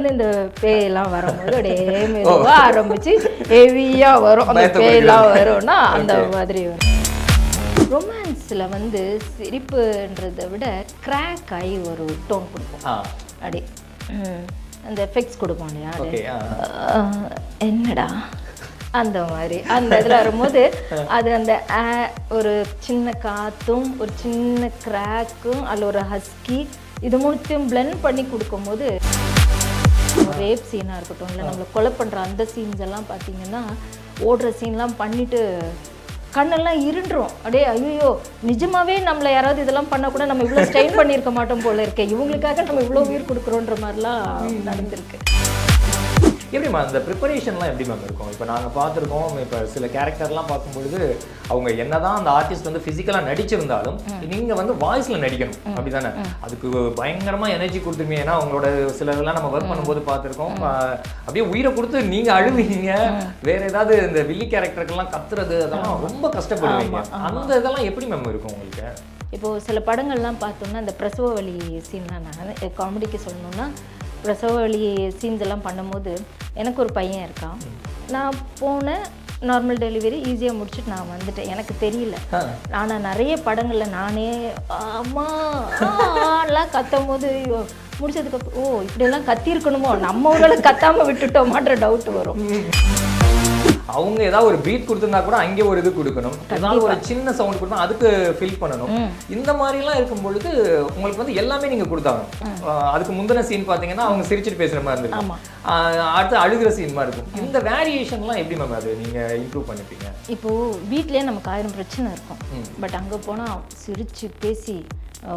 வந்து இந்த பேயெல்லாம் வரும்போது அப்படியே மெதுவாக ஆரம்பிச்சு ஹெவியாக வரும். அந்த பேயெல்லாம் வரும்னா அந்த மாதிரி வரும். ரொமான்ஸில் வந்து சிரிப்புன்றதை விட கிராக் ஆகி ஒரு டோன் கொடுப்போம். அப்படி அந்த எஃபெக்ட்ஸ் கொடுப்போம் இல்லையா, என்னடா அந்த மாதிரி அந்த இதில் வரும்போது அது அந்த ஒரு சின்ன காற்றும் ஒரு சின்ன கிராக்கும் அதில் ஒரு ஹஸ்கி இது மூணுத்தையும் பிளெண்ட் பண்ணி கொடுக்கும்போது ரேப் சீனாக இருக்கட்டும், இல்லை நம்மளை கொலை பண்ணுற அந்த சீன்ஸ் எல்லாம் பார்த்தீங்கன்னா ஓடுற சீன்லாம் பண்ணிட்டு கண்ணெல்லாம் இருண்டுரும். அப்படியே ஐயோ நிஜமாவே நம்மளை யாராவது இதெல்லாம் பண்ணால் கூட நம்ம இவ்வளோ ஸ்ட்ரெயின் பண்ணியிருக்க மாட்டோம் போல இருக்கேன், இவங்களுக்காக நம்ம இவ்வளோ உயிர் கொடுக்குறோன்ற மாதிரிலாம் நடந்திருக்கு. எப்படிம்மா அந்த ப்ரிப்பரேஷன்லாம் எப்படி மேம் இருக்கும்? இப்போ நாங்கள் பார்த்துருக்கோம், இப்போ சில கேரக்டர்லாம் பார்க்கும்பொழுது அவங்க என்னதான் அந்த ஆர்டிஸ்ட் வந்து ஃபிசிக்கலாக நடிச்சிருந்தாலும் நீங்கள் வந்து வாய்ஸில் நடிக்கணும் அப்படி தானே? அதுக்கு பயங்கரமாக எனர்ஜி கொடுத்துருவீங்க. ஏன்னா அவங்களோட சிலதெல்லாம் நம்ம ஒர்க் பண்ணும்போது பார்த்துருக்கோம், அப்படியே உயிரை கொடுத்து நீங்கள் அழுவீங்க. வேற ஏதாவது இந்த வில்லி கேரக்டருக்கெல்லாம் கத்துறது அதெல்லாம் ரொம்ப கஷ்டப்படுவீங்க. அந்த இதெல்லாம் எப்படி மேம் இருக்கும் உங்களுக்கு? இப்போது சில படங்கள்லாம் பார்த்தோம்னா இந்த பிரசவ வலி சீன்லாம் நான் காமெடிக்கு சொல்லணும்னா பிரசவ வலி சீன்ஸ் எல்லாம் பண்ணும்போது எனக்கு ஒரு பையன் இருக்கான். நான் போனேன், நார்மல் டெலிவரி ஈஸியாக முடிச்சுட்டு நான் வந்துட்டேன். எனக்கு தெரியல. ஆனால் நிறைய படங்களில் நானே அம்மாலாம் கத்தும் போது முடிச்சதுக்கப்புறம் இப்படியெல்லாம் கத்திருக்கணுமோ, நம்ம ஊரில் கத்தாமல் விட்டுட்டோமான்ற டவுட் வரும். அவங்க ஏதாவது ஒரு பீட் கொடுத்துருந்தா கூட அங்கே ஒரு இது கொடுக்கணும், ஏதாவது ஒரு சின்ன சவுண்ட் கொடுத்தா அதுக்கு ஃபில் பண்ணணும். இந்த மாதிரிலாம் இருக்கும் பொழுது உங்களுக்கு வந்து எல்லாமே நீங்கள் கொடுத்தாங்க. அதுக்கு முந்தின சீன் பார்த்தீங்கன்னா அவங்க சிரிச்சுட்டு பேசுகிற மாதிரி இருந்திருக்கும், அடுத்து அழுகிற சீன் மாதிரி இருக்கும். இந்த வேரியேஷன்லாம் எப்படி மேம் அது நீங்கள் இம்ப்ரூவ் பண்ணிப்பீங்க? இப்போது வீட்லேயே நமக்கு 1000 பிரச்சனை இருக்கும், பட் அங்கே போனால் சிரித்து பேசி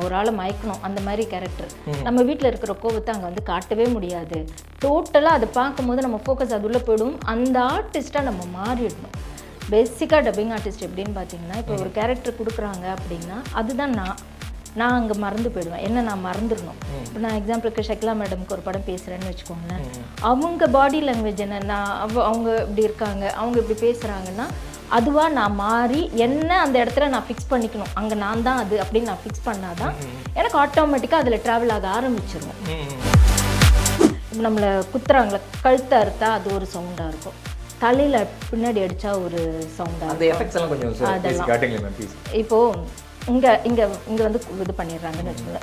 ஒரு ஆளை மயக்கணும் அந்த மாதிரி கேரக்டர். நம்ம வீட்டில் இருக்கிற கோபத்தை அங்கே வந்து காட்டவே முடியாது. டோட்டலாக அதை பார்க்கும்போது நம்ம ஃபோக்கஸ் அது உள்ளே போயிடும். அந்த ஆர்டிஸ்ட்டாக நம்ம மாறிடணும். பேசிக்காக டப்பிங் ஆர்டிஸ்ட் எப்படின்னு பார்த்தீங்கன்னா, இப்போ ஒரு கேரக்டர் கொடுக்குறாங்க அப்படின்னா அதுதான் நான் அங்கே மறந்து போயிடுவேன். என்ன நான் மறந்துடணும். இப்போ நான் எக்ஸாம்பிளுக்கு ஷக்கிலா மேடம்க்கு ஒரு படம் பேசுகிறேன்னு வச்சுக்கோங்களேன், அவங்க பாடி லாங்குவேஜ் என்ன, நான் அவங்க இப்படி இருக்காங்க, அவங்க இப்படி பேசுகிறாங்கன்னா அதுவாக நான் மாறி என்ன அந்த இடத்துல நான் ஃபிக்ஸ் பண்ணிக்கணும். அங்கே நான் தான் அது அப்படின்னு நான் ஃபிக்ஸ் பண்ணாதான் எனக்கு ஆட்டோமேட்டிக்காக அதில் ட்ராவல் ஆக ஆரம்பிச்சிடும். இப்போ நம்மளை குத்துறாங்களே, கழுத்தை அறுத்தா அது ஒரு சவுண்டாக இருக்கும், தலையில் பின்னாடி அடித்தா ஒரு சவுண்டாக இருக்கும். அதெல்லாம் இப்போது இங்கே வந்து இது பண்ணிடுறாங்கன்னு வச்சுக்கோங்க,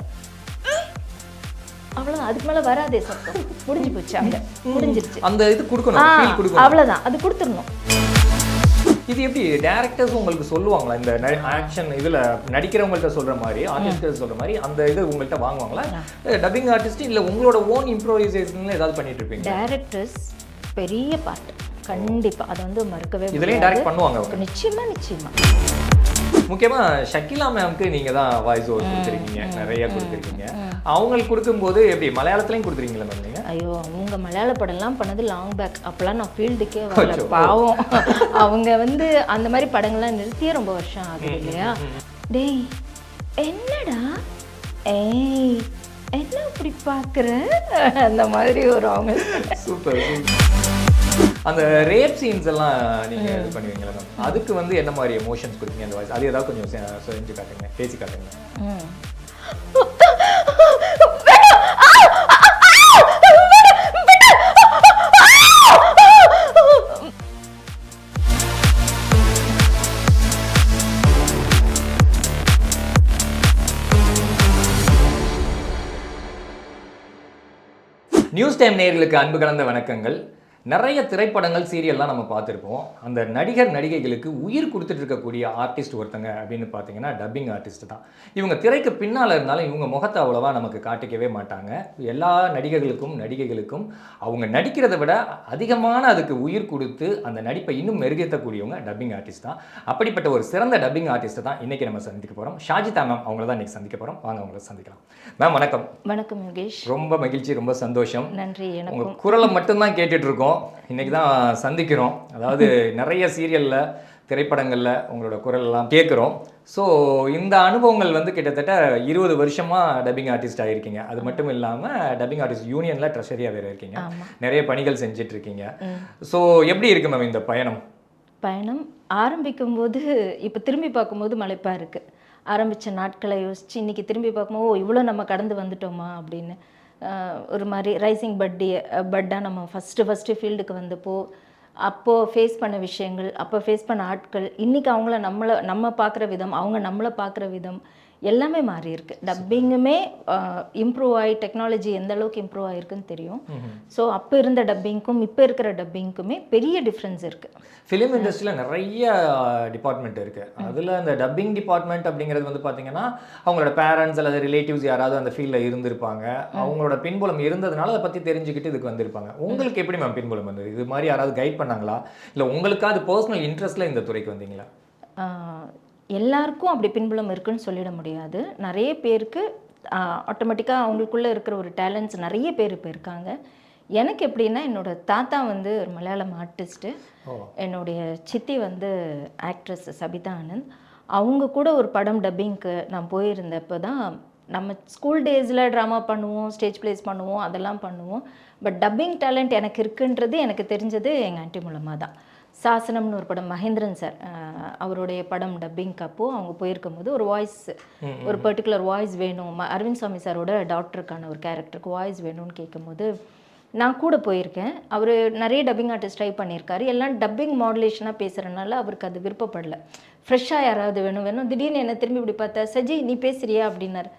அவ்வளோதான். அதுக்கு மேலே வராதே சத்தம், முடிஞ்சு போச்சு, அங்கே முடிஞ்சிருச்சு. அந்த இது கொடுக்கணும், அவ்வளோதான், அது கொடுத்துடணும். இது எப்படி டைரக்டர்ஸ் உங்களுக்கு சொல்லுவாங்களா? இந்த ஆக்ஷன் இதில் நடிக்கிறவங்கள்ட்ட சொல்கிற மாதிரி, ஆர்டிஸ்ட் சொல்கிற மாதிரி அந்த இது உங்கள்கிட்ட வாங்குவாங்களா? டப்பிங் ஆர்டிஸ்ட் இல்லை உங்களோட ஓன் இம்ப்ரோவைசேஷன் ஏதாவது பண்ணிட்டு இருப்பீங்க? டைரக்டர்ஸ் பெரிய பார்ட் கண்டிப்பாக அதை வந்து மறுக்கவே இதுலேயும் டைரக்ட் பண்ணுவாங்க. நிச்சயமா. முக்கியமாக ஷக்கிலா மேம்க்கு நீங்கள் தான் வாய்ஸ் ஓவர் கொடுத்துருக்கீங்க, நிறைய கொடுத்துருக்கீங்க. அவங்களுக்கு கொடுக்கும்போது எப்படி மலையாளத்துலையும் கொடுத்துருக்கீங்களா மேம் நீங்கள்? ஐயோ, அவங்க மலையாள படம்லாம் பண்ணது லாங் பேக், அப்போலாம் நான் ஃபீல்டுக்கே வரல, பாவம். அவங்க வந்து அந்த மாதிரி படங்கள்லாம் நிறுத்தியே ரொம்ப வருஷம் ஆகுது இல்லையா. டேய் என்னடா என்ன இப்படி பார்க்குற அந்த மாதிரி ஒரு அவங்க சூப்பர். அந்த ரேப் சீன்ஸ் எல்லாம் நீங்க இது பண்ணுவீங்களா மேம்? அதுக்கு வந்து என்ன மாதிரி எமோஷன்ஸ் கொடுப்பீங்க அந்த வாய்ஸ்? அது ஏதாவது கொஞ்சம் செஞ்சு காட்டுங்க, பேசி காட்டுங்க. நியூஸ் டைம் நேயர்களுக்கு அன்பு கலந்த வணக்கங்கள். நிறைய திரைப்படங்கள் சீரியல்லாம் நம்ம பார்த்துருப்போம். அந்த நடிகர் நடிகைகளுக்கு உயிர் கொடுத்துட்டு இருக்கக்கூடிய ஆர்டிஸ்ட் ஒருத்தங்க அப்படின்னு பார்த்தீங்கன்னா டப்பிங் ஆர்டிஸ்ட் தான். இவங்க திரைக்கு பின்னால் இருந்தாலும் இவங்க முகத்தை அவ்வளோவா நமக்கு காட்டிக்கவே மாட்டாங்க. எல்லா நடிகர்களுக்கும் நடிகைகளுக்கும் அவங்க நடிக்கிறத விட அதிகமான அதுக்கு உயிர் கொடுத்து அந்த நடிப்பை இன்னும் மெருகேற்றக்கூடியவங்க டப்பிங் ஆர்டிஸ்ட் தான். அப்படிப்பட்ட ஒரு சிறந்த டப்பிங் ஆர்டிஸ்ட்டை தான் இன்றைக்கி நம்ம சந்திக்க போகிறோம். ஷாஜிதா மேம் அவங்கள தான் இன்றைக்கி சந்திக்க போகிறோம். வாங்க அவங்கள சந்திக்கலாம். மேம் வணக்கம். வணக்கம் யோகேஷ். ரொம்ப மகிழ்ச்சி, ரொம்ப சந்தோஷம். நன்றி. உங்கள் குரலை மட்டும்தான் கேட்டுட்டு இருக்கோம், இன்னைக்கு தான் சந்திக்கிறோம். அதாவது நிறைய சீரியலில் திரைப்படங்களில் உங்களோட குரலெல்லாம் கேட்குறோம். ஸோ இந்த அனுபவங்கள் வந்து கிட்டத்தட்ட 20 வருஷமாக டப்பிங் ஆர்டிஸ்ட் ஆகிருக்கீங்க. அது மட்டும் இல்லாமல் டப்பிங் ஆர்டிஸ்ட் யூனியனில் ட்ரெஷரியாக வேறு இருக்கீங்க, நிறைய பணிகள் செஞ்சிட்ருக்கீங்க. ஸோ எப்படி இருக்கு மேம் இந்த பயணம்? ஆரம்பிக்கும்போது இப்போ திரும்பி பார்க்கும்போது மலைப்பாக இருக்குது. ஆரம்பித்த நாட்களை யோசித்து இன்றைக்கி திரும்பி பார்க்கும்போது இவ்வளோ நம்ம கடந்து வந்துட்டோமா அப்படின்னு. ஒரு மாதிரி ரைசிங் பட்டாக நம்ம ஃபஸ்ட்டு ஃபீல்டுக்கு வந்தப்போ அப்போது ஃபேஸ் பண்ண விஷயங்கள், அப்போ ஃபேஸ் பண்ண ஆட்கள், இன்றைக்கி அவங்கள நம்ம பார்க்குற விதம், அவங்க நம்மளை பார்க்குற விதம் எல்லாமே மாறி இருக்கு. டப்பிங்குமே இம்ப்ரூவ் ஆகி டெக்னாலஜி எந்த அளவுக்கு இம்ப்ரூவ் ஆகிருக்குன்னு தெரியும். ஸோ அப்போ இருந்த டப்பிங்க்கும் இப்போ இருக்கிற டப்பிங்க்குமே பெரிய டிஃப்ரென்ஸ் இருக்குது. ஃபிலிம் இண்டஸ்ட்ரியில் நிறைய டிபார்ட்மெண்ட் இருக்குது. அதில் அந்த டப்பிங் டிபார்ட்மெண்ட் அப்படிங்கிறது வந்து பார்த்தீங்கன்னா அவங்களோட பேரண்ட்ஸ் அல்லது ரிலேட்டிவ்ஸ் யாராவது அந்த ஃபீல்டில் இருந்திருப்பாங்க, அவங்களோட பின்புலம் இருந்ததுனால அதை பற்றி தெரிஞ்சுக்கிட்டு இதுக்கு வந்திருப்பாங்க. உங்களுக்கு எப்படி மேம் பின்புலம் வந்தது? இது மாதிரி யாராவது கைட் பண்ணாங்களா, இல்லை உங்களுக்காவது பர்சனல் இன்ட்ரெஸ்ட்டில் இந்த துறைக்கு வந்தீங்களா? எல்லாருக்கும் அப்படி பின்புலம் இருக்குன்னு சொல்லிட முடியாது. நிறைய பேருக்கு ஆட்டோமேட்டிக்காக அவங்களுக்குள்ளே இருக்கிற ஒரு டேலண்ட்ஸ் நிறைய பேர் இப்போ இருக்காங்க. எனக்கு எப்படின்னா, என்னோடய தாத்தா வந்து ஒரு மலையாளம் ஆர்டிஸ்ட்டு, என்னுடைய சித்தி வந்து ஆக்ட்ரஸ் சபிதா ஆனந்த். அவங்க கூட ஒரு படம் டப்பிங்க்கு நான் போயிருந்தப்போ தான், நம்ம ஸ்கூல் டேஸில் ட்ராமா பண்ணுவோம், ஸ்டேஜ் ப்ளேஸ் பண்ணுவோம், அதெல்லாம் பண்ணுவோம். பட் டப்பிங் டேலண்ட் எனக்கு இருக்குன்றது எனக்கு தெரிஞ்சது எங்கள் ஆண்டி மூலமாக தான். சாசனம்னு ஒரு படம், மகேந்திரன் சார் அவருடைய படம் டப்பிங்க்கு அப்போது அவங்க போயிருக்கும் போது ஒரு வாய்ஸ், ஒரு பர்டிகுலர் வாய்ஸ் வேணும், அரவிந்த் சாமி சாரோட டாக்டருக்கான ஒரு கேரக்டருக்கு வாய்ஸ் வேணும்னு கேட்கும்போது நான் கூட போயிருக்கேன். அவர் நிறைய டப்பிங் ஆர்டிஸ்ட் ட்ரை பண்ணியிருக்காரு. எல்லாம் டப்பிங் மாடுலேஷனாக பேசுகிறனால அவருக்கு அது விருப்பப்படல. ஃப்ரெஷ்ஷாக யாராவது வேணும். திடீர்னு என்ன திரும்பி இப்படி பார்த்தா, சஜி நீ பேசுறியா அப்படின்னாரு.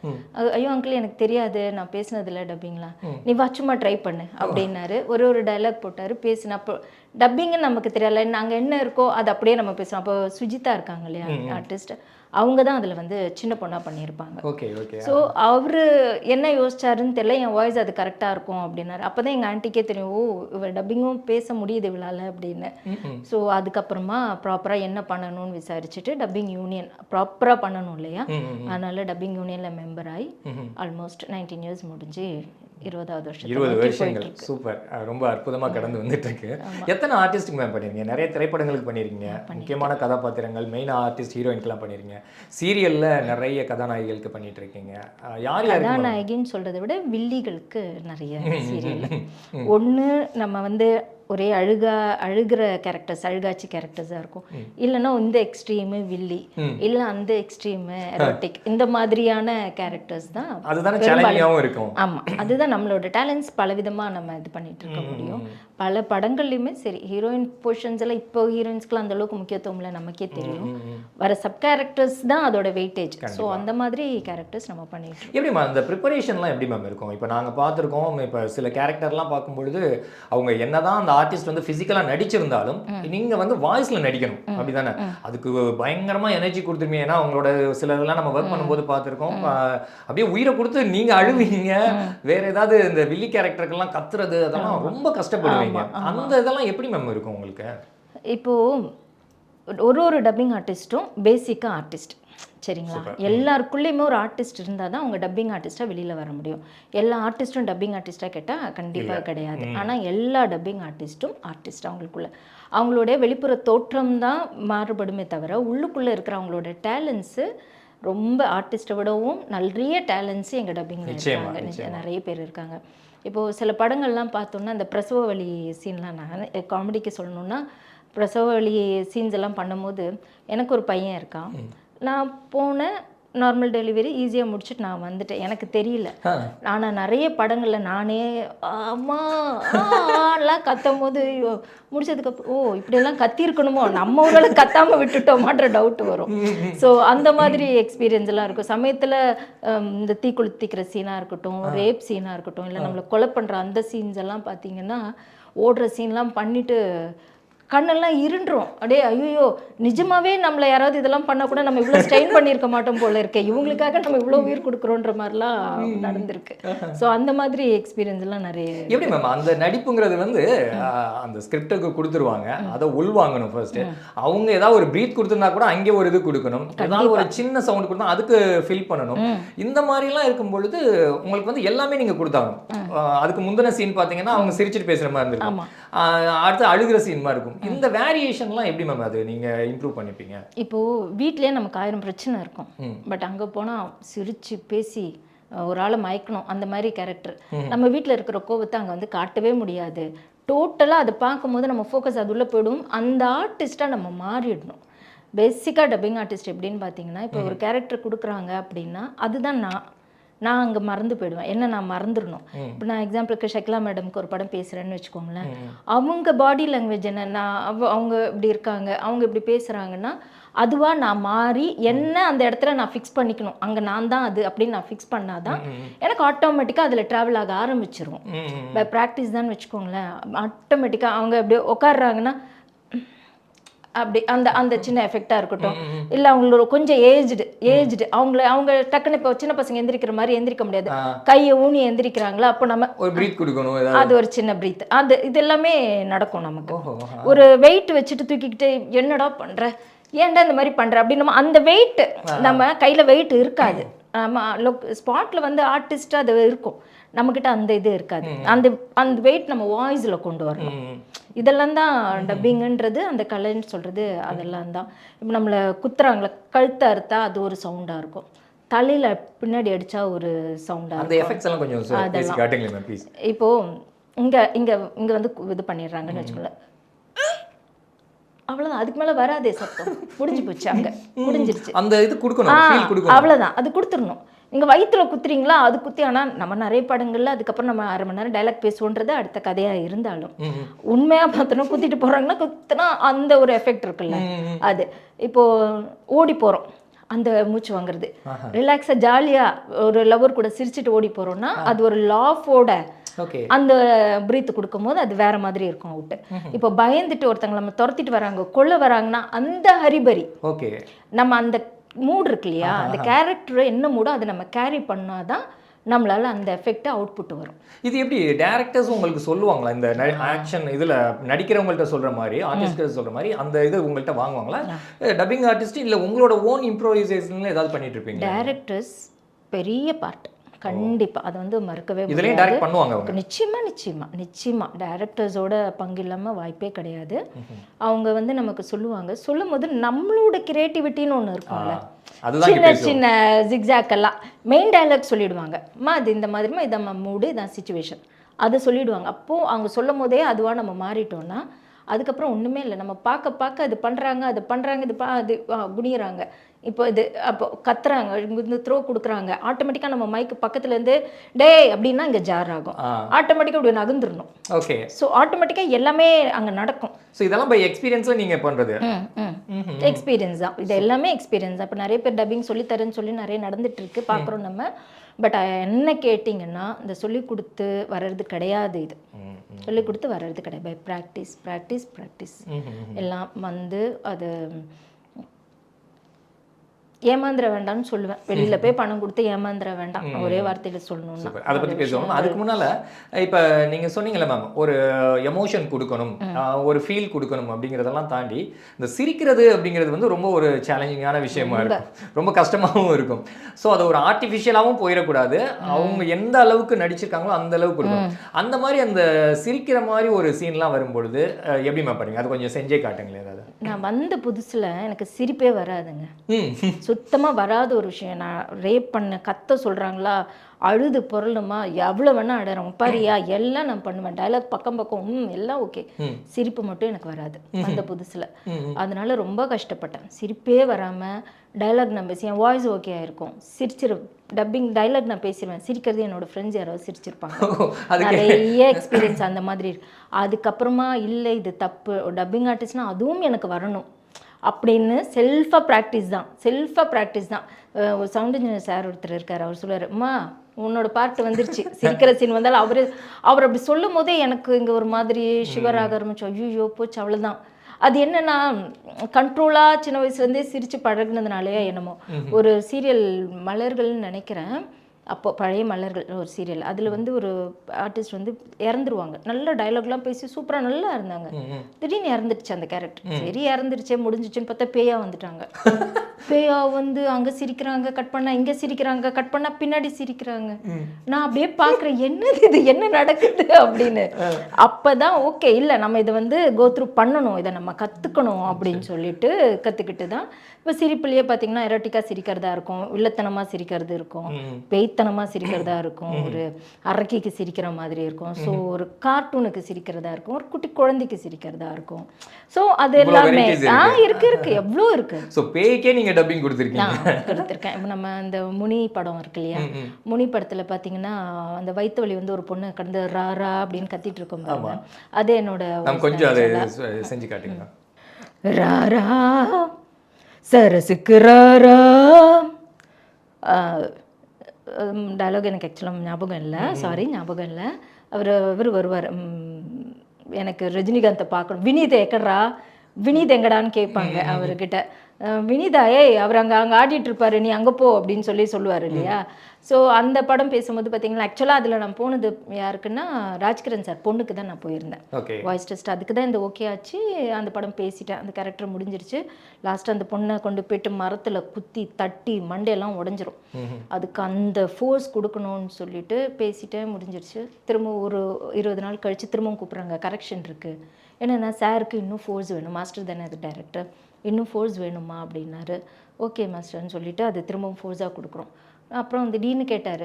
ஐயோ அங்கிள் எனக்கு தெரியாது, நான் பேசினதில்ல டப்பிங்லாம், நீ வா சும்மா ட்ரை பண்ணு அப்படின்னாரு. ஒரு டைலாக் போட்டார், பேசின. அப்போ டப்பிங்குன்னு நமக்கு தெரியல, நாங்கள் என்ன இருக்கோ அது அப்படியே நம்ம பேசுகிறோம். அப்போ சுஜிதா இருக்காங்க இல்லையா ஆர்டிஸ்ட், அவங்க தான் அதில் வந்து சின்ன பொண்ணாக பண்ணியிருப்பாங்க. ஸோ அவர் என்ன யோசிச்சாருன்னு தெரியல, என் வாய்ஸ் அது கரெக்டாக இருக்கும் அப்படின்னாரு. அப்போ தான் எங்கள் ஆண்டிக்கே தெரியும், ஓ இவ டப்பிங்கும் பேச முடியுது இவளால் அப்படின்னு. ஸோ அதுக்கப்புறமா ப்ராப்பராக என்ன பண்ணணும்னு விசாரிச்சுட்டு டப்பிங் யூனியன் ப்ராப்பராக பண்ணணும் இல்லையா, அதனால டப்பிங் யூனியனில் மெம்பர் ஆகி ஆல்மோஸ்ட் 19 years முடிஞ்சு 20 வருஷங்கள். சூப்பர், ரொம்ப அற்புதமாக கடந்து வந்துட்டு இருக்கு. எத்தனை ஆர்டிஸ்ட்டுக்கு மேம் பண்ணிருக்கீங்க? நிறைய திரைப்படங்களுக்கு பண்ணியிருக்கீங்க, முக்கியமான கதாபாத்திரங்கள், மெயினாக ஆர்டிஸ்ட் ஹீரோயின்க்கெலாம் பண்ணியிருக்கீங்க, சீரியலில் நிறைய கதாநாயகிகளுக்கு பண்ணிட்டு இருக்கீங்க. யார் கதாநாயகின்னு சொல்கிறத விட வில்லிகளுக்கு நிறைய சீரியல். ஒன்று நம்ம வந்து ஒரே அழுகிற கேரக்டர்ஸ், அழுகாட்சி கேரக்டர்ஸாக இருக்கும், இல்லைன்னா இந்த எக்ஸ்ட்ரீமு வில்லி, இல்லை அந்த எக்ஸ்ட்ரீமு எரோட்டிக், இந்த மாதிரியான கேரக்டர்ஸ் தான் இருக்கும். ஆமாம், அதுதான் நம்மளோட டேலண்ட்ஸ். பலவிதமாக நம்ம இது பண்ணிட்டு இருக்க முடியும். பல படங்கள்லையுமே சரி, ஹீரோயின் பொசிஷன்ஸ் எல்லாம் இப்போ ஹீரோயின்ஸ்க்குலாம் அந்த அளவுக்கு முக்கியத்துவம் இல்லை, நமக்கே தெரியும். வர சப் கேரக்டர்ஸ் தான் அதோட வெயிட்டேஜ். ஸோ அந்த மாதிரி கேரக்டர்ஸ் நம்ம பண்ணிட்டு இருக்கோம். எப்படி மேம் அந்த ப்ரிப்பரேஷன்லாம் எப்படி மேம் இருக்கும்? இப்போ நாங்கள் பார்த்துருக்கோம், இப்போ சில கேரக்டர்லாம் பார்க்கும்பொழுது அவங்க என்னதான் அந்த ஆர்டிஸ்ட் வந்து ஃபிசிக்கலாக நடிச்சிருந்தாலும் நீங்கள் வந்து வாய்ஸில் நடிக்கணும், அப்படி தானே? அதுக்கு பயங்கரமாக எனர்ஜி கொடுத்துருவீங்க. ஏன்னா அவங்களோட சிலதெல்லாம் நம்ம ஒர்க் பண்ணும்போது பார்த்துருக்கோம், அப்படியே உயிரை கொடுத்து நீங்கள் அழுவீங்க. வேற ஏதாவது இந்த வில்லி கேரக்டருக்கெல்லாம் கத்துறது, அதெல்லாம் ரொம்ப கஷ்டப்படுவீங்க. அந்த இதெல்லாம் எப்படி மேம் இருக்கும் உங்களுக்கு? இப்போது ஒரு டப்பிங் ஆர்டிஸ்ட்டும் பேசிக்காக ஆர்டிஸ்ட், சரிங்களா? எல்லாருக்குள்ளேயுமே ஒரு ஆர்டிஸ்ட் இருந்தால் தான் அவங்க டப்பிங் ஆர்டிஸ்ட்டாக வெளியில் வர முடியும். எல்லா ஆர்டிஸ்ட்டும் டப்பிங் ஆர்டிஸ்ட்டாக கேட்டால் கண்டிப்பாக கிடையாது. ஆனால் எல்லா டப்பிங் ஆர்டிஸ்ட்டும் ஆர்டிஸ்ட். அவங்களுடைய வெளிப்புற தோற்றம் தான் மாறுபடுமே தவிர உள்ளுக்குள்ளே இருக்கிற அவங்களோட டேலண்ட்ஸு ரொம்ப ஆர்டிஸ்ட்டை விடவும் நிறைய டேலண்ட்ஸு எங்கள் டப்பிங்கில் இருக்காங்க, நிறைய பேர் இருக்காங்க. இப்போது சில படங்கள்லாம் பார்த்தோன்னா அந்த பிரசவ வலி சீன்லாம், நான் காமெடிக்கு சொல்லணுன்னா, பிரசவ வலி சீன்ஸ் எல்லாம் பண்ணும்போது எனக்கு ஒரு பையன் இருக்கான். நான் போனேன், நார்மல் டெலிவரி ஈஸியாக முடிச்சுட்டு நான் வந்துட்டேன். எனக்கு தெரியல. ஆனால் நிறைய படங்களில் நானே அம்மாலாம் கத்தும் போது முடிச்சதுக்கப்புறம் ஓ இப்படியெல்லாம் கத்திருக்கணுமோ, நம்ம ஊரில் கத்தாமல் விட்டுட்டோமான்ற டவுட் வரும். ஸோ அந்த மாதிரி எக்ஸ்பீரியன்ஸ் எல்லாம் இருக்கும். சமயத்தில் இந்த தீக்குளித்திக்கிற சீனாக இருக்கட்டும், ரேப் சீனாக இருக்கட்டும், இல்லை நம்மளை கொலை பண்ணுற அந்த சீன்ஸ் எல்லாம் பார்த்தீங்கன்னா, ஓடுற சீன்லாம் பண்ணிவிட்டு கண்ணெல்லாம் இருண்டுரும். அப்படியே ஐயோ நிஜமாவே நம்மளை யாராவது இதெல்லாம் பண்ணால் கூட நம்ம இவ்வளோ ஸ்ட்ரெயின் பண்ணியிருக்க மாட்டோம் போல இருக்கே, இவங்களுக்காக நம்ம இவ்வளோ உயிர் கொடுக்குறோன்ற மாதிரிலாம் நடந்திருக்கு. ஸோ அந்த மாதிரி எக்ஸ்பீரியன்ஸ் எல்லாம் நிறைய. எப்படி மேம் அந்த நடிப்புங்கிறது வந்து அந்த ஸ்கிரிப்டுக்கு கொடுத்துருவாங்க, அதை உள்வாங்கணும் ஃபர்ஸ்ட். அவங்க ஏதாவது ஒரு ப்ரீத் கொடுத்துருந்தா கூட அங்கே ஒரு இது கொடுக்கணும், ஏதாவது ஒரு சின்ன சவுண்ட் கொடுத்தா அதுக்கு ஃபில் பண்ணணும். இந்த மாதிரிலாம் இருக்கும் பொழுது உங்களுக்கு வந்து எல்லாமே நீங்கள் கொடுத்தாகணும். அதுக்கு முந்தின சீன் பார்த்தீங்கன்னா அவங்க சிரிச்சுட்டு பேசுகிற மாதிரி இருந்திருக்கும், அடுத்து அழுகிற சீன் மாதிரி இருக்கும். இந்த வேரியேஷன்லாம் எப்படி மேம் அது நீங்கள் இம்ப்ரூவ் பண்ணிப்பீங்க? இப்போது வீட்டிலே நமக்கு 1000 பிரச்சனை இருக்கும், பட் அங்கே போனால் சிரித்து பேசி ஒரு ஆளை மயக்கணும், அந்த மாதிரி கேரக்டர். நம்ம வீட்டில் இருக்கிற கோபத்தை அங்கே வந்து காட்டவே முடியாது. டோட்டலாக அதை பார்க்கும்போது நம்ம ஃபோக்கஸ் அது உள்ளே போயிடும். அந்த ஆர்டிஸ்ட்டாக நம்ம மாறிடணும். பேசிக்காக டப்பிங் ஆர்டிஸ்ட் எப்படின்னு பார்த்தீங்கன்னா, இப்போ ஒரு கேரக்டர் கொடுக்குறாங்க அப்படின்னா அதுதான் நான் அங்கே மறந்து போயிடுவேன். என்ன நான் மறந்துடணும். இப்போ நான் எக்ஸாம்பிளுக்கு ஷக்லா மேடம்க்கு ஒரு படம் பேசுகிறேன்னு வச்சுக்கோங்களேன். அவங்க பாடி லாங்குவேஜ் என்ன, நான் அவங்க இப்படி இருக்காங்க, அவங்க இப்படி பேசுகிறாங்கன்னா அதுவாக நான் மாறி என்ன அந்த இடத்துல நான் ஃபிக்ஸ் பண்ணிக்கணும். அங்கே நான் தான் அது அப்படின்னு நான் ஃபிக்ஸ் பண்ணாதான் எனக்கு ஆட்டோமேட்டிக்காக அதில் ட்ராவல் ஆக ஆரம்பிச்சிரும். பை ப்ராக்டிஸ் தான் வச்சுக்கோங்களேன். ஆட்டோமேட்டிக்காக அவங்க அப்படியே உட்காடுறாங்கன்னா அப்படி அந்த அந்த சின்ன எஃபெக்டாக இருக்கட்டும், இல்லை அவங்களோட கொஞ்சம் ஏஜ்டு அவங்க டக்குன்னு இப்போ சின்ன பசங்க எந்திரிக்கிற மாதிரி எந்திரிக்க முடியாது, கையை ஊனி எந்திரிக்கிறாங்களா, அப்போ நம்ம ஒரு பிரீத் கொடுக்கணும், அது ஒரு சின்ன பிரீத், அது இது எல்லாமே நடக்கும் நமக்கு. ஒரு வெயிட் வச்சுட்டு தூக்கிக்கிட்டு என்னடா பண்ணுற, ஏன்டா இந்த மாதிரி பண்ணுற அப்படின்னு நம்ம அந்த வெயிட் நம்ம கையில் வெயிட் இருக்காது. நம்ம ஸ்பாட்டில் வந்து ஆர்டிஸ்ட்டாக அது இருக்கும், நம்மக்கிட்ட அந்த இது இருக்காது. அந்த வெயிட் நம்ம வாய்ஸில் கொண்டு வரணும். இதெல்லாம் தான் டப்பிங்குன்றது, அந்த கலைன்னு சொல்கிறது அதெல்லாம் தான். இப்போ நம்மளை குத்துறாங்களே, கழுத்தை அறுத்தா அது ஒரு சவுண்டாக இருக்கும், தலையில் பின்னாடி அடித்தா ஒரு சவுண்டாக இருக்கும். அதெல்லாம் இப்போது இங்கே வந்து இது பண்ணிடுறாங்கன்னு வச்சுக்கோங்களேன், அவ்வளோதான், அதுக்கு மேலே வராதே சத்தம், முடிஞ்சு போச்சு, அங்கே முடிஞ்சிருச்சு. அந்த இது கொடுக்கணும், அவ்வளோதான், அது கொடுத்துடணும். நீங்கள் வயிற்றுல குத்துறீங்களா அது குத்தி. ஆனால் நம்ம நிறைய படங்களில் அதுக்கப்புறம் நம்ம 1/2 மணி நேரம் டைலாக் பேசுவோன்றது அடுத்த கதையாக இருந்தாலும் உண்மையாக பார்த்தோன்னா குத்திட்டு போகிறாங்கன்னா குத்தினா அந்த ஒரு எஃபெக்ட் இருக்குல்ல, அது இப்போது ஓடி போகிறோம், அந்த மூச்சு வாங்குறது ரிலாக்ஸாக ஜாலியாக ஒரு லவர் கூட சிரிச்சுட்டு ஓடி போகிறோன்னா அது ஒரு லாஃபோட அந்த பிரீத் கொடுக்கும் போது அது வேற மாதிரி இருக்கும் அவுட்டு. இப்போ பயந்துட்டு ஒருத்தவங்க நம்ம துரத்திட்டு வராங்க, கொல்ல வராங்கன்னா அந்த ஹரிபரி நம்ம அந்த மூட் இருக்கு இல்லையா, அந்த கேரக்டர் என்ன மூடோ அதை நம்ம கேரி பண்ணாதான் நம்மளால அந்த எஃபெக்ட் அவுட்புட் வரும். இது எப்படி டைரக்டர்ஸ் உங்களுக்கு சொல்லுவாங்களா, இந்த ஆக்ஷன் இதில் நடிக்கிறவங்கள்ட்ட சொல்கிற மாதிரி, ஆர்டிஸ்ட்கள் சொல்கிற மாதிரி அந்த இது உங்கள்கிட்ட வாங்குவாங்களா? டப்பிங் ஆர்டிஸ்ட் இல்லை உங்களோட ஓன் இம்ப்ரோவைசேஷன்ல ஏதாவது பண்ணிட்டு இருப்பீங்க? டைரக்டர்ஸ் பெரிய பார்ட் கண்டிப்பாக, அதை வந்து மறுக்கவே முடியாது. நிச்சயமா டைரக்டர்ஸோட பங்கு இல்லாமல் வாய்ப்பே கிடையாது. அவங்க வந்து நமக்கு சொல்லும் போது நம்மளோட கிரியேட்டிவிட்டின்னு ஒன்று இருக்கும்ல, சின்ன சின்ன ஜிக்ஸாக் எல்லாம் மெயின் டைலாக் சொல்லிடுவாங்க, அது இந்த மாதிரிமா இதான் மூடு இதான் சிச்சுவேஷன், அதை சொல்லிடுவாங்க. அப்போது அவங்க சொல்லும் போதே அதுவாக நம்ம மாறிட்டோம்னா அதுக்கப்புறம் ஒன்றுமே இல்லை. நம்ம பார்க்க அது பண்ணுறாங்க அது குனிகிறாங்க, இப்போ இது அப்போ கத்துறாங்க, இந்த த்ரோ கொடுக்குறாங்க, ஆட்டோமேட்டிக்காக நம்ம மைக்கு பக்கத்துலேருந்து டே அப்படின்னா இங்கே ஜார் ஆகும், ஆட்டோமேட்டிக்காக அப்படி நகர்ந்துடணும். ஓகே, ஸோ ஆட்டோமேட்டிக்காக எல்லாமே அங்கே நடக்கும். ஸோ இதெல்லாம் பை எக்ஸ்பீரியன்ஸில் நீங்கள் பண்ணுறது? எக்ஸ்பீரியன்ஸ் தான், இது எல்லாமே எக்ஸ்பீரியன்ஸ் தான். இப்போ நிறைய பேர் டப்பிங் சொல்லித்தரேன்னு சொல்லி நிறைய நடந்துட்டு இருக்கு, பார்க்குறோம் நம்ம. பட் என்ன கேட்டிங்கன்னா இந்த சொல்லி கொடுத்து வர்றது கிடையாது, இது சொல்லி கொடுத்து வர்றது கிடையாது. பை ப்ராக்டிஸ் எல்லாம் வந்து அது ஏமாந்திர வேண்டாம்னு சொல்லுவேன். வெளியில போய் பணம் கொடுத்து ஏமாந்திர வேண்டாம், ஒரே வார்த்தையில சொல்லணும்னா. அதை பத்தி பேசுவோம். அதுக்கு முன்னால இப்ப நீங்க சொன்னீங்கல்ல மேம், ஒரு எமோஷன் கொடுக்கணும், ஒரு ஃபீல் கொடுக்கணும் அப்படிங்கிறதெல்லாம் தாண்டி இந்த சிரிக்கிறது அப்படிங்கிறது வந்து ரொம்ப ஒரு சேலஞ்சிங்கான விஷயமா இருக்கும், ரொம்ப கஷ்டமாகவும் இருக்கும். ஸோ அது ஒரு ஆர்டிஃபிஷியலாகவும் போயிடக்கூடாது, அவங்க எந்த அளவுக்கு நடிச்சிருக்காங்களோ அந்த அளவுக்கு கொடுக்கணும். அந்த மாதிரி அந்த சிரிக்கிற மாதிரி ஒரு சீன்லாம் வரும்பொழுது எப்படி மேம் பண்ணுங்க? அது கொஞ்சம் செஞ்சே காட்டுங்களேன். ஏதாவது நான் வந்த புதுசுல எனக்கு சிரிப்பே வராதுங்க, சுத்தமாக வராத ஒரு விஷயம். நான் ரேப் பண்ண கத்த சொல்கிறாங்களா, அழுது பொருளுமா, எவ்வளோ வேணால் அடறோம் பாரியா, எல்லாம் நான் பண்ணுவேன், டைலாக் பக்கம் எல்லாம் ஓகே, சிரிப்பு மட்டும் எனக்கு வராது அந்த புதுசில். அதனால ரொம்ப கஷ்டப்பட்டேன், சிரிப்பே வராமல் டைலாக் நான் பேசி என் வாய்ஸ் ஓகே ஆகிருக்கும், டப்பிங் டைலாக் நான் பேசிடுவேன், சிரிக்கிறது என்னோடய ஃப்ரெண்ட்ஸ் யாராவது சிரிச்சிருப்பாங்க, நிறைய எக்ஸ்பீரியன்ஸ் அந்த மாதிரி. அதுக்கப்புறமா இல்லை இது தப்பு, டப்பிங் ஆர்டிஸ்ட்னால் அதுவும் எனக்கு வரணும் அப்படின்னு செல்ஃபாக ப்ராக்டிஸ் தான். ஒரு சவுண்ட் இன்ஜினியர் சார் ஒருத்தர் இருக்கார், அவர் சொல்லுவார், அம்மா உன்னோட பார்ட் வந்துருச்சு, சிரிக்கிற சீன் வந்தாலும் அவர் அப்படி சொல்லும் போதே எனக்கு இங்கே ஒரு மாதிரி ஷுகர் ஆக ஆரம்பிச்சோம், ஐயோ போச்சு அவ்வளோதான். அது என்னன்னா கண்ட்ரோலாக சின்ன வயசுலேருந்தே சிரித்து பழகினதுனாலேயே என்னமோ. ஒரு சீரியல் மலர்கள்னு நினைக்கிறேன், அப்போ பழைய மலர்கள் ஒரு சீரியல், அதில் வந்து ஒரு ஆர்டிஸ்ட் வந்து இறந்துருவாங்க, நல்ல டைலாக்லாம் பேசி சூப்பராக நல்லா இருந்தாங்க, திடீர்னு இறந்துடுச்சு அந்த கேரக்டர். சரி இறந்துருச்சே முடிஞ்சிச்சுன்னு பார்த்தா பேயா வந்துட்டாங்க. பேயா வந்து அங்கே சிரிக்கிறாங்க, கட் பண்ணால் இங்கே சிரிக்கிறாங்க, கட் பண்ணால் பின்னாடி சிரிக்கிறாங்க. நான் அப்படியே பார்க்குறேன், என்னது இது, என்ன நடக்குது அப்படின்னு. அப்போ தான் ஓகே, இல்லை நம்ம இதை வந்து கோத்ரூ பண்ணணும், இதை நம்ம கற்றுக்கணும் அப்படின்னு சொல்லிட்டு கற்றுக்கிட்டு தான் இப்போ சிரிப்புலேயே பார்த்தீங்கன்னா எரோட்டிக்காக சிரிக்கிறதா இருக்கும், வில்லத்தனமாக சிரிக்கிறது இருக்கும், பேய்த்தனமாக சிரிக்கிறதா இருக்கும், ஒரு அரக்கிக்கு சிரிக்கிற மாதிரி இருக்கும், ஸோ ஒரு கார்ட்டூனுக்கு சிரிக்கிறதா இருக்கும், ஒரு குட்டி குழந்தைக்கு சிரிக்கிறதா இருக்கும். ஸோ அது எல்லாமே இருக்கு எவ்வளோ இருக்கு. ஸோ பேய்க்கே நீங்கள் நீங்க டப்பிங் கொடுத்துருக்கீங்க. நான் கொடுத்துருக்கேன். இப்போ நம்ம இந்த முனி படம் இருக்கு இல்லையா, முனி படத்துல பாத்தீங்கன்னா அந்த வயிற்று வலி வந்து ஒரு பொண்ணு கடந்து ரா ரா அப்படின்னு கத்திட்டு இருக்கோம் பாருங்க, அது என்னோட நம்ம கொஞ்சம் அதை செஞ்சு காட்டுங்க. ராரா சரசுக்கு ராரா. டயலாக் எனக்கு ஆக்சுவலாக ஞாபகம் இல்லை, சாரி ஞாபகம் இல்லை. அவர் வருவார், எனக்கு ரஜினிகாந்தை பார்க்கணும், வினீத் எக்கடா வினீத் எங்கடான்னு கேட்பாங்க அவர்கிட்ட. வினீதா ஏய் அவர் அங்கே ஆடிட்டு இருப்பாரு, நீ அங்கே போ அப்படின்னு சொல்லுவார் இல்லையா. ஸோ அந்த படம் பேசும்போது பார்த்தீங்கன்னா ஆக்சுவலாக அதில் நான் போனது யாருக்குன்னா ராஜ்கிரண் சார் பொண்ணுக்கு தான் நான் போயிருந்தேன். வாய்ஸ் டெஸ்ட் அதுக்கு தான் இந்த ஓகே ஆச்சு. அந்த படம் பேசிட்டேன், அந்த கேரக்டர் முடிஞ்சிருச்சு. லாஸ்ட்டு அந்த பொண்ணை கொண்டு போயிட்டு மரத்தில் குத்தி தட்டி மண்டையெல்லாம் உடஞ்சிரும், அதுக்கு அந்த ஃபோர்ஸ் கொடுக்கணும்னு சொல்லிட்டு பேசிட்டேன், முடிஞ்சிருச்சு. திரும்ப ஒரு 20 நாள் கழித்து திரும்பவும் கூப்பிட்றாங்க, கரெக்ஷன் இருக்குது. ஏன்னா சாருக்கு இன்னும் ஃபோர்ஸ் வேணும், மாஸ்டர் தானே அது டைரக்டர், இன்னும் ஃபோர்ஸ் வேணுமா அப்படின்னாரு. ஓகே மாஸ்டர்னு சொல்லிவிட்டு அது திரும்பவும் ஃபோர்ஸாக கொடுக்குறோம். அப்புறம் திடீர்னு கேட்டார்,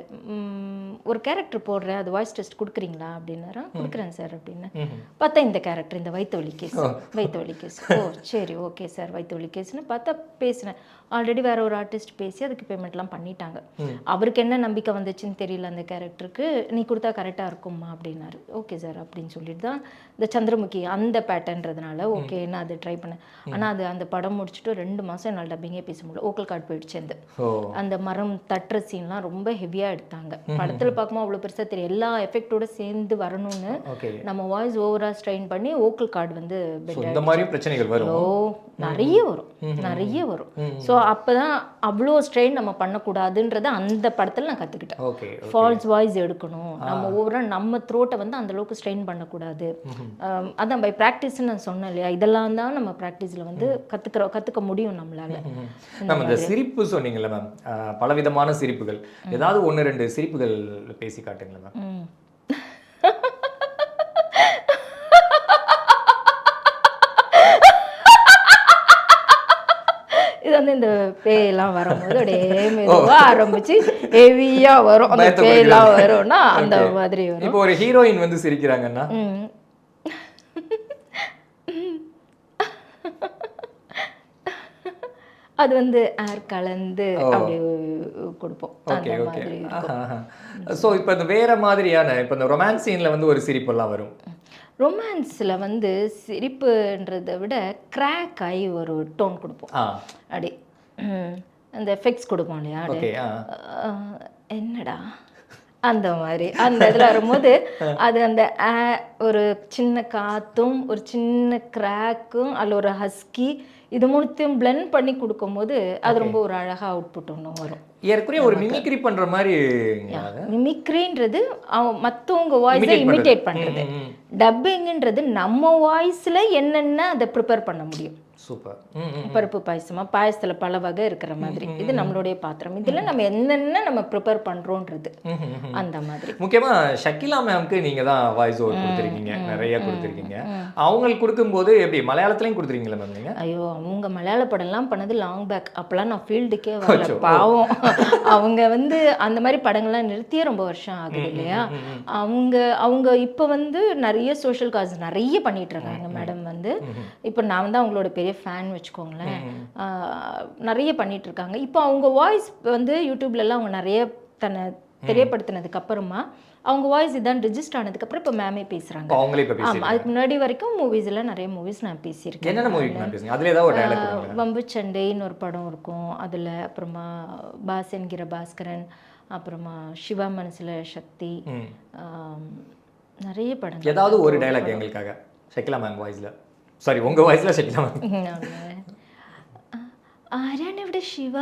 ஒரு கேரக்டர் போடுறேன், அது வாய்ஸ் டெஸ்ட் கொடுக்குறீங்களா அப்படின்னாரா. கொடுக்குறேன் சார் அப்படின்னு பார்த்தா இந்த கேரக்டர் இந்த வயிற்று வலி கேஸ், வயிற்று வலி கேஸ். ஓ சரி ஓகே சார் வயிற்று வலி கேஸ்ன்னு பார்த்தா பேசினேன். ஆல்ரெடி வேற ஒரு ஆர்டிஸ்ட் பேசி அதுக்கு பேமெண்ட்லாம் பண்ணிட்டாங்க. அவருக்கு என்ன நம்பிக்கை வந்துச்சுன்னு தெரியல அந்த கேரக்டருக்கு, நீ கொடுத்தா கரெக்டாக இருக்கும்மா அப்படின்னாரு. ஓகே சார் அப்படின்னு சொல்லிட்டு தான் இந்த சந்திரமுகி அந்த பேட்டர்ன்றதுனால ஓகே நான் அதை ட்ரை பண்ணேன். ஆனால் அது அந்த படம் முடிச்சுட்டு 2 மாதம் என்னால் டப்பிங்கே பேச முடியல, ஓக்கல் கார்டு போயிடுச்சு. அந்த மரம் தட்டுற சீன்லாம் ரொம்ப ஹெவியாக எடுத்தாங்க. படத்தில் பார்க்கும்போது அவ்வளோ பெருசாக தெரியும், எல்லா எஃபெக்டோட சேர்ந்து வரணும்னு நம்ம வாய்ஸ் ஓவராக ஸ்ட்ரெயின் பண்ணி ஓக்கல் கார்டு வந்து இந்த மாதிரி பிரச்சனைகள் வரும், நிறைய வரும். ஸோ அப்போதான் அவ்வளோ ஸ்ட்ரெயின் நம்ம பண்ணக்கூடாதுன்றதை அந்த படத்தில் நான் கற்றுக்கிட்டேன். ஃபால்ஸ் வாய்ஸ் எடுக்கணும், நம்ம ஓவராக நம்ம த்ரோட்டை வந்து அந்தளவுக்கு ஸ்ட்ரெயின் பண்ணக்கூடாது. அதான் பை ப்ராக்டிஸ்ன்னு நான் சொன்னேன் இல்லையா, இதெல்லாம் தான் நம்ம ப்ராக்டிஸில் வந்து கற்றுக்க முடியும் நம்மளால. நம்ம இந்த சிரிப்பு சொன்னீங்களா மேம், பலவிதமான சிரிப்புகள், ஏதாவது 1-2 சிரிப்புகள் பேசி காட்டுங்களா மேம். இது வந்து இந்த பேயெல்லாம் வரும்போது அப்படியே மெதுவாக ஆரம்பிச்சு ஹெவியா வரும், அந்த பேயெல்லாம் வரும்னா அந்த மாதிரி வரும். இப்போ ஒரு ஹீரோயின் வந்து சிரிக்கிறாங்கன்னா அது வந்து ஏர் கலந்து அப்படி கொடுப்போம் அந்த மாதிரி. ஸோ இப்போ இந்த வேற மாதிரியான இப்போ இந்த ரொமான்ஸ் சீனில் வந்து ஒரு சிரிப்பெல்லாம் வரும். ரொமான்ஸில் வந்து சிரிப்புன்றதை விட கிராக் ஆகி ஒரு டோன் கொடுப்போம், அப்படி அந்த எஃபெக்ட்ஸ் கொடுப்போம் இல்லையா, என்னடா அந்த மாதிரி அந்த இதில் வரும்போது அது அந்த ஒரு சின்ன காற்றும் ஒரு சின்ன கிராக்கும் அதில் ஒரு ஹஸ்கி இது மூணுத்தையும் பிளெண்ட் பண்ணி கொடுக்கும்போது அது ரொம்ப ஒரு அழகாக அவுட்புட் ஒன்று வரும். ஏற்கனவே ஒரு மிமிக்ரி பண்ற மாதிரி. மிமிக்ரின்றது மற்றவங்க வாய்ஸை இமிட்டேட் பண்ணுறது, டப்பிங்ன்றது நம்ம வாய்ஸில் என்னென்ன அதை ப்ரிப்பேர் பண்ண முடியும். சூப்பர். பருப்பு பாயசமா, பாயசத்தில் பல வகை இருக்கிற மாதிரி இது நம்மளுடைய பாத்திரம், இதில் நம்ம என்னென்ன நம்ம ப்ரிப்பேர் பண்ணுறோன்றது அந்த மாதிரி. முக்கியமாக ஷக்கிலா மேம்க்கு நீங்கள் தான் வாய்ஸ் ஓவர் கொடுத்துருக்கீங்க, நிறைய கொடுத்துருக்கீங்க. அவங்களுக்கு கொடுக்கும்போது எப்படி மலையாளத்துலையும் கொடுத்துருக்கீங்களா மேம் நீங்கள்? ஐயோ அவங்க மலையாள படம்லாம் பண்ணது லாங் பேக், அப்போலாம் நான் ஃபீல்டுக்கே வரல பாவம். அவங்க வந்து அந்த மாதிரி படங்கள்லாம் நிறுத்தியே ரொம்ப வருஷம் ஆகுது இல்லையா. அவங்க இப்போ வந்து நிறைய சோஷியல் காஸ் நிறைய பண்ணிட்டு இருக்காங்க மேடம். வந்து இப்போ நான் வந்து அவங்களோட பெரிய ஃபேன் வச்சுக்கோங்களேன், நிறைய பண்ணிட்டு இருக்காங்க. இப்போ அவங்க வாய்ஸ் வந்து யூடியூப்லலாம் அவங்க நிறைய தன்னை தெரியப்படுத்தினதுக்கு அப்புறமா அவங்க வாய்ஸ் இதான் ரிஜிஸ்டர் ஆனதுக்கு அப்புறம் இப்போ மேமே பேசுறாங்க. ஆமாம், அதுக்கு முன்னாடி வரைக்கும் மூவிஸ்ல நிறைய மூவிஸ் நான் பேசியிருக்கேன். வம்பு சண்டைன்னு ஒரு படம் இருக்கும் அதில், அப்புறமா பாஸ் என்கிற பாஸ்கரன், அப்புறமா சிவா மனசுல சக்தி, நிறைய படம். ஏதாவது ஒரு டயலாக் எங்களுக்காக ஷக்கிலா மேம் வாய்ஸ்ல, சாரி உங்க வாய்ஸ்ல ஷக்கிலா மேம். ആരാണ് ഇവിടെ ശിവ?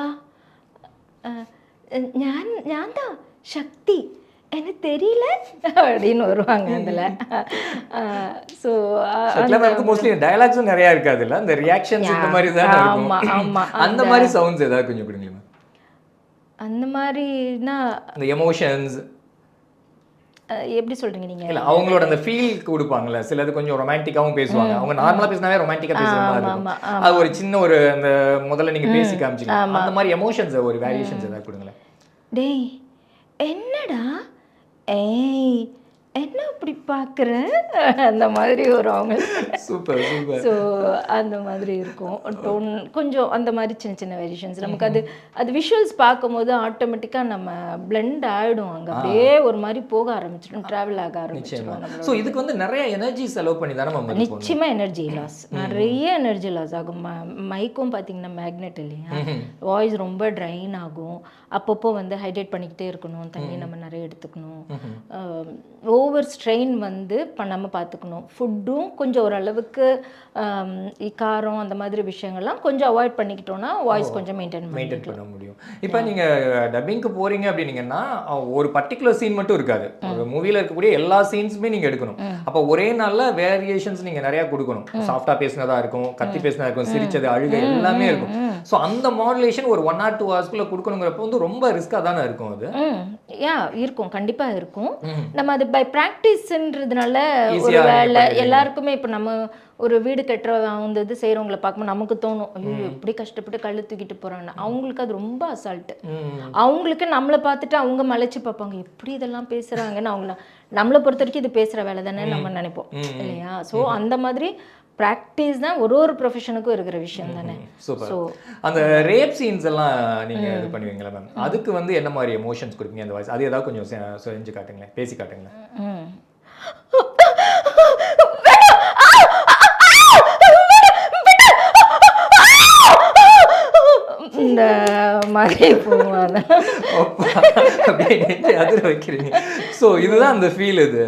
ഞാൻ தான் சக்தி, எனக்கு தெரியல அப்படின்னு வருவாங்க அதில். ஸோ மோஸ்ட்லி டயலாக்ஸும் நிறையா இருக்காது இல்லை, அந்த ரியாக்ஷன்ஸ் இந்த மாதிரி தான். ஆமாம் ஆமாம், அந்த மாதிரி சவுண்ட்ஸ் ஏதாவது கொஞ்சம் கொடுங்களேன். அந்த மாதிரினா அந்த எமோஷன்ஸ் எப்படி சொல்றீங்க நீங்க? இல்ல அவங்களோட அந்த ஃபீல் கொடுப்பாங்கல்ல, சிலது கொஞ்சம் ரொமான்டிக்காவும் பேசுவாங்க. அவங்க நார்மலா பேசினாவே ரொமான்டிக்கா பேசுற மாதிரி இருக்கும். அது ஒரு சின்ன ஒரு அந்த முதல்ல நீங்க பேசி காமிச்சீங்க, அந்த மாதிரி எமோஷன்ஸ் ஒரு வேரியேஷன்ஸ் ஏதாவது கொடுங்களேன். டேய் என்னடா, ஏய் என்ன அப்படி பார்க்குற அந்த மாதிரி ஒரு அவங்க சூப்பர் சூப்பர். ஸோ அந்த மாதிரி இருக்கும் டோன் கொஞ்சம் அந்த மாதிரி சின்ன சின்ன வேரியேஷன்ஸ் நமக்கு அது விஷுவல்ஸ் பார்க்கும்போது ஆட்டோமேட்டிக்காக நம்ம பிளெண்ட் ஆகிடும் அங்கே அப்படியே ஒரு மாதிரி போக ஆரம்பிச்சிடும் ட்ராவல் ஆக ஆரம்பிச்சிடும். ஸோ இதுக்கு வந்து நிறைய எனர்ஜி செலவு பண்ணி தானே நம்ம நிச்சயமாக எனர்ஜி லாஸ், நிறைய எனர்ஜி லாஸ் ஆகும். மைக்கும் பார்த்தீங்கன்னா மேக்னெட் இல்லையா, வாய்ஸ் ரொம்ப ட்ரைன் ஆகும். அப்பப்போ வந்து ஹைட்ரேட் பண்ணிக்கிட்டே இருக்கணும், தண்ணி நம்ம நிறைய எடுத்துக்கணும், ஓவர் ஸ்ட்ரெயின் வந்து பண்ணாமல் பார்த்துக்கணும். ஃபுட்டும் கொஞ்சம் ஓரளவுக்கு காரம் அந்த மாதிரி விஷயங்கள்லாம் கொஞ்சம் அவாய்ட் பண்ணிக்கிட்டோன்னா வாய்ஸ் கொஞ்சம் மெயின்டைன் பண்ண முடியும். இப்போ நீங்கள் டப்பிங்க்கு போகிறீங்க அப்படின்னீங்கன்னா ஒரு பர்டிகுலர் சீன் மட்டும் இருக்காது, ஒரு மூவியில் இருக்கக்கூடிய எல்லா சீன்ஸுமே நீங்கள் எடுக்கணும். அப்போ ஒரே நாளில் வேரியேஷன்ஸ் நீங்கள் நிறையா கொடுக்கணும். சாஃப்டாக பேசினதா இருக்கும், கத்தி பேசினதா இருக்கும், சிரிச்சது, அழுகை எல்லாமே இருக்கும். ஸோ அந்த மாடுலேஷன் ஒரு 1 or 2 hours கொடுக்கணுங்கிறப்ப வந்து ரொம்ப ரிஸ்க்காக தானே இருக்கும் அது. இருக்கும், கண்டிப்பாக இருக்கும். நம்ம அது பை ப்ராக்டிஸ்ன்றதுனால ஒரு வேலை எல்லாருக்குமே இப்போ நம்ம ஒரு வீடு கட்டுற அந்த இது செய்கிறவங்கள பார்க்கும்போது நமக்கு தோணும், ஐயோ எப்படி கஷ்டப்பட்டு கல் தூக்கிட்டு போகிறாங்க. அவங்களுக்கு அது ரொம்ப அசால்ட்டு. அவங்களுக்கு நம்மளை பார்த்துட்டு அவங்க மலைச்சு பார்ப்பாங்க, எப்படி இதெல்லாம் பேசுகிறாங்கன்னு. நம்மளை பொறுத்த வரைக்கும் இது பேசுகிற வேலை தானே நம்ம நினைப்போம் இல்லையா. ஸோ அந்த மாதிரி ப்ராக்டிஸ் தான் ஒரு ப்ரொஃபஷனுக்கும் இருக்கிற விஷயம் தானே. ஸோ அந்த ரேப் சீன்ஸ் எல்லாம் நீங்கள் இது பண்ணுவீங்களா மேம்? அதுக்கு வந்து என்ன மாதிரி எமோஷன்ஸ் கொடுப்பீங்க அந்த வாய்ஸ்? அது ஏதாவது கொஞ்சம் செஞ்சு காட்டுங்களேன், பேசி காட்டுங்களேன். இந்த மாதிரி போவாங்க அப்படியே அதிர வைக்கிறீங்க. ஸோ இதுதான் அந்த ஃபீல். இது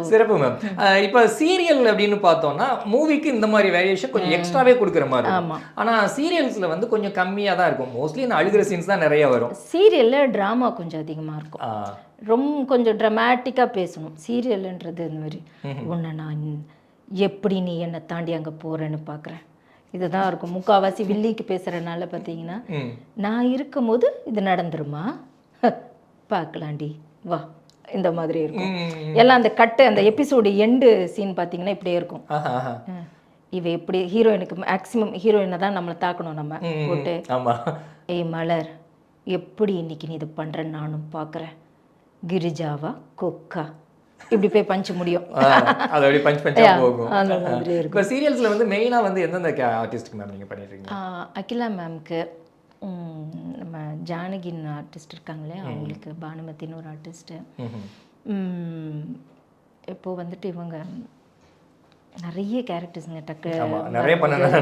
சிறப்பு மேம். இப்போ சீரியல் அப்படின்னு பார்த்தோம்னா மூவிக்கு இந்த மாதிரி வேரியேஷன் கொஞ்சம் எக்ஸ்ட்ராவே கொடுக்குற மாதிரி இருக்கும். ஆனால் சீரியல்ஸில் வந்து கொஞ்சம் கம்மியாக தான் இருக்கும். மோஸ்ட்லி இந்த அழுகிற சீன்ஸ் தான் நிறைய வரும். சீரியலில் ட்ராமா கொஞ்சம் அதிகமாக இருக்கும், ரொம்ப கொஞ்சம் ட்ராமாட்டிக்காக பேசணும். சீரியல்ன்றது இந்த மாதிரி ஒன்று நான் எப்படி நீ என்னை தாண்டி அங்கே போகிறேன்னு பார்க்குறேன், இதுதான் இருக்கும். முக்கால்வாசி வில்லிக்கு பேசுகிறனால பார்த்தீங்கன்னா நான் இருக்கும்போது இது நடந்துருமா பார்க்கலாண்டி வா, இந்த மாதிரி இருக்கும். எல்லாம் அந்த கட்டு அந்த எபிசோடு எண்டு சீன் பார்த்தீங்கன்னா இப்படியே இருக்கும். இவ எப்படி ஹீரோயினுக்கு மேக்ஸிமம் ஹீரோயினை தான் நம்மளை தாக்கணும் நம்ம போட்டு, ஏய் மலர் எப்படி இன்னைக்கு நீ இது பண்ணுறேன்னு நானும் பார்க்குறேன், கிரிஜாவா கொக்கா இப்படி போய் பஞ்ச் முடியும். அது அப்படி பஞ்ச் பஞ்சா போகும். அந்த மாதிரி இருக்கும். இப்போ சீரியல்ஸ்ல வந்து மெயினா வந்து எந்தெந்த ஆர்டிஸ்ட்க்கு மேம் நீங்க பண்ணிட்டு இருக்கீங்க? அகிலா மேம்க்கு, நம்ம ஜானகின்னு ஆர்டிஸ்ட் இருக்காங்களே அவங்களுக்கு, பானுமதின்னு ஒரு ஆர்டிஸ்ட்டு, இப்போ வந்துட்டு இவங்க நிறைய கேரக்டர்ஸ்ங்க டக்கு நிறைய பண்ணணும்.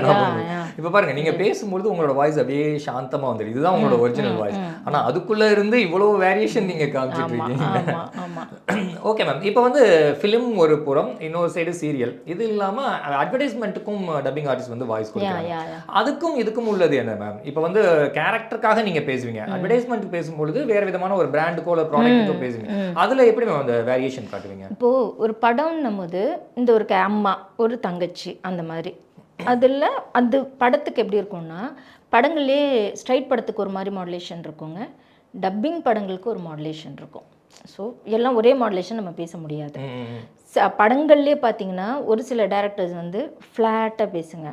இப்போ பாருங்க நீங்க பேசும்போது உங்களோட வாய்ஸ் அப்படியே சாந்தமா வந்துடும், இதுதான் உங்களோட ஒரிஜினல் வாய்ஸ். ஆனா அதுக்குள்ள இருந்து இவ்வளவு வேரியேஷன் நீங்க காமிச்சிட்டு இருக்கீங்க. Okay ma'am. இப்போ வந்து ஃபிலிம் ஒரு புறம், இன்னொரு சைடு சீரியல், இது இல்லாம அட்வர்டைஸ்மெண்ட்டுக்கும் டப்பிங் ஆர்டிஸ்ட் வந்து வாய்ஸ் கொடுக்குறாங்க. அதுக்கும் இதுக்கும் உள்ளது என்ன மேம்? இப்போ வந்து கேரக்டருக்காக நீங்க பேசுவீங்க, அட்வர்டைஸ்மெண்ட் பேசும்பொழுது வேற விதமான ஒரு பிராண்டுக்கோ இல்லை ப்ராடக்ட்டுக்கோ பேசுவீங்க. அதுல எப்படி மேம் அந்த வேரியேஷன் காட்டுவீங்க? இப்போ ஒரு படம்னும் போது இந்த ஒரு அம்மா ஒரு தங்கச்சி அந்த மாதிரி, அதில் அந்த படத்துக்கு எப்படி இருக்கும்னா, படங்களே ஸ்ட்ரைட் படத்துக்கு ஒரு மாதிரி மாடுலேஷன் இருக்குங்க, டப்பிங் படங்களுக்கு ஒரு மாடுலேஷன் இருக்கும். ஸோ எல்லாம் ஒரே மாடுலேஷன் நம்ம பேச முடியாது. படங்கள்லேயே பார்த்தீங்கன்னா ஒரு சில டேரக்டர்ஸ் வந்து ஃப்ளாட்டாக பேசுங்க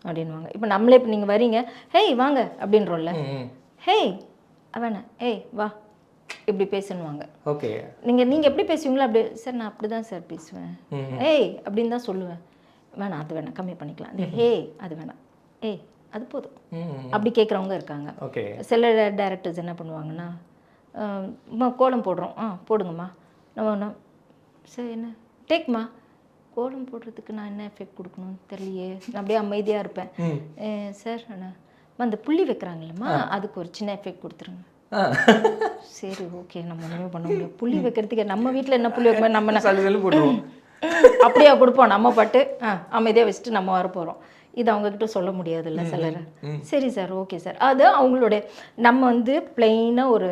அப்படின்வாங்க. இப்போ நம்மளே இப்போ நீங்கள் வரீங்க, ஹேய் வாங்க அப்படின்றோம்ல, ஹேய் வேணா ஏய் வா இப்படி பேசணுவாங்க. ஓகே, நீங்கள் எப்படி பேசுவீங்களோ அப்படி, சார் நான் அப்படி தான் சார் பேசுவேன், ஏய் அப்படின்னு தான் சொல்லுவேன், வேணாம் அது வேணாம் கம்மி பண்ணிக்கலாம், ஏய் அது வேணாம், ஏய் அது போதும் அப்படி கேட்குறவங்க இருக்காங்க. ஓகே, சில டைரக்டர்ஸ் என்ன பண்ணுவாங்கன்னா, கோலம் போடுறோம், போடுங்கம்மா, நம்ம சார் என்ன டேக்மா, கோலம் போடுறதுக்கு நான் என்ன எஃபெக்ட் கொடுக்கணும்னு தெரியலையே, நான் அப்படியே அமைதியாக இருப்பேன். சார் அந்த புள்ளி வைக்கிறாங்களம்மா அதுக்கு ஒரு சின்ன எஃபெக்ட் கொடுத்துருங்க. சரி ஓகே, நம்ம ஒன்றுமே பண்ண முடியும், புள்ளி வைக்கிறதுக்கு நம்ம வீட்டில் என்ன புள்ளி வைக்க நம்ம போடுவோம் அப்படியா கொடுப்போம், நம்ம பாட்டு அமைதியாக வச்சுட்டு நம்ம வர போகிறோம். இது அவங்கக்கிட்ட சொல்ல முடியாதுல்ல சிலர். சரி சார் ஓகே சார், அது அவங்களுடைய நம்ம வந்து பிளெயினாக ஒரு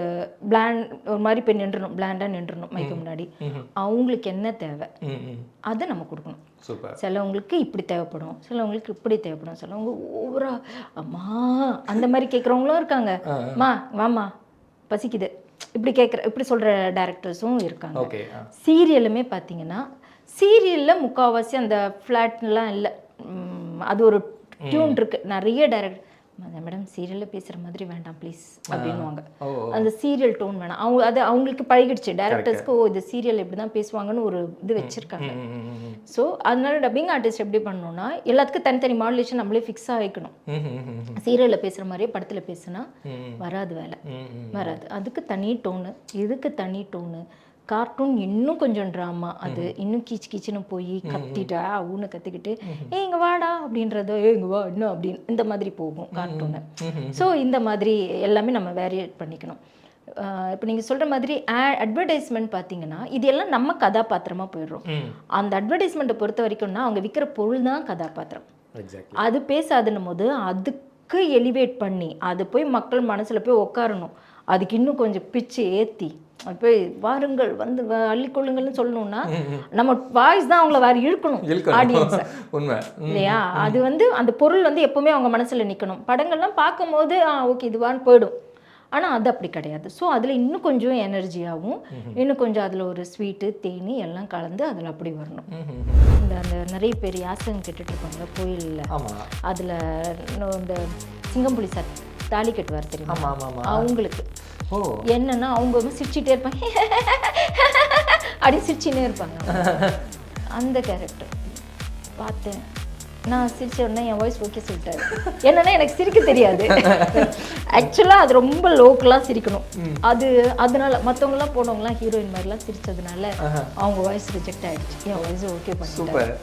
ஒரு மாதிரி போய் நின்றுணும், பிளாண்டாக நின்றுணும் மைக்கு முன்னாடி. அவங்களுக்கு என்ன தேவை அதை நம்ம கொடுக்கணும். சிலவங்களுக்கு இப்படி தேவைப்படும், சிலவங்களுக்கு இப்படி தேவைப்படும், சிலவங்க ஓவரா அம்மா அந்த மாதிரி கேட்குறவங்களும் இருக்காங்க, மா வாமா பசிக்குது இப்படி சொல்கிற டேரக்டர்ஸும் இருக்காங்க. சீரியலுமே பார்த்தீங்கன்னா சீரியலில் முக்கால்வாசி அந்த ஃப்ளாட்லாம் இல்லை, அது ஒரு டியூன் இருக்குது. நிறைய டைரக்ட் மேடம் சீரியலில் பேசுகிற மாதிரி வேண்டாம் ப்ளீஸ் அப்படின்வாங்க. ஓ அந்த சீரியல் டோன் வேணாம். அவங்க அது அவங்களுக்கு பழகிடுச்சு. டேரக்டர்ஸ்க்கு இது சீரியல் இப்படி தான் பேசுவாங்கன்னு ஒரு இது வச்சுருக்காங்க. ஸோ அதனால டப்பிங் ஆர்டிஸ்ட் எப்படி பண்ணணும்னா எல்லாத்துக்கும் தனித்தனி மாடுலேஷன் நம்மளே ஃபிக்ஸ் ஆகிக்கணும். சீரியலில் பேசுகிற மாதிரியே படத்தில் பேசுனா வராது, வேலை வராது. அதுக்கு தனி டோனு, இதுக்கு தனி டோனு. கார்ட்டூன் இன்னும் கொஞ்சம் ட்ராமா, அது இன்னும் கீச்சுன்னு போய் கத்திட்டா ஊன்னு கத்திக்கிட்டு இங்கே வாடா அப்படின்றதோ இங்கே வா இன்னும் அப்படின்னு இந்த மாதிரி போகும் கார்ட்டூனு. ஸோ இந்த மாதிரி எல்லாமே நம்ம வேரியேட் பண்ணிக்கணும். இப்போ நீங்கள் சொல்கிற மாதிரி அட்வர்டைஸ்மெண்ட் பார்த்தீங்கன்னா இது எல்லாம் நம்ம கதாபாத்திரமாக போயிடுறோம். அந்த அட்வர்டைஸ்மெண்ட்டை பொறுத்த வரைக்கும்னா அவங்க விற்கிற பொருள் தான் கதாபாத்திரம். அது பேசாதுன்னும் போது அதுக்கு எலிவேட் பண்ணி அது போய் மக்கள் மனசில் போய் உட்காரணும். அதுக்கு இன்னும் கொஞ்சம் பிச்சு ஏற்றி போய் வாருங்கள் வந்து அள்ளிக்கொள்ளுங்கள்னு சொல்லணும்னா நம்ம வாய்ஸ் தான் அவங்கள வேறு இழுக்கணும் ஆடியன்ஸை. உண்மை இல்லையா? அது வந்து அந்த பொருள் வந்து எப்போவுமே அவங்க மனசில் நிற்கணும். படங்கள்லாம் பார்க்கும்போது ஓகே இதுவான்னு போயிடும். ஆனால் அது அப்படி கிடையாது. ஸோ அதில் இன்னும் கொஞ்சம் எனர்ஜியாகவும் இன்னும் கொஞ்சம் அதில் ஒரு ஸ்வீட்டு தேனி எல்லாம் கலந்து அதில் அப்படி வரணும். இந்த அந்த நிறைய பேர் யாசகம் கேட்டுட்ருப்பாங்க கோயிலில். அதில் இந்த சிங்கம்புலி தாலி கட்டுவார் தெரியுமா? அவங்களுக்கு என்னன்னா அவங்க வந்து சிரிச்சுட்டே இருப்பாங்க, அப்படி சிரிச்சுன்னே இருப்பாங்க. அந்த கேரக்டர் பார்த்தேன் நான், சிரிச்ச உடனே என் வாய்ஸ் ஓகே சொல்லிட்டாரு. என்னன்னா எனக்கு சிரிக்க தெரியாது ஆக்சுவலாக. அது ரொம்ப லோக்கலாக சிரிக்கணும். அதனால மற்றவங்களாம் போனவங்களாம் ஹீரோயின் மாதிரிலாம் சிரிச்சதுனால அவங்க வாய்ஸ் ரிஜெக்ட் ஆகிடுச்சு. என் வாய்ஸ் ஓகே பண்ணிட்டாரு.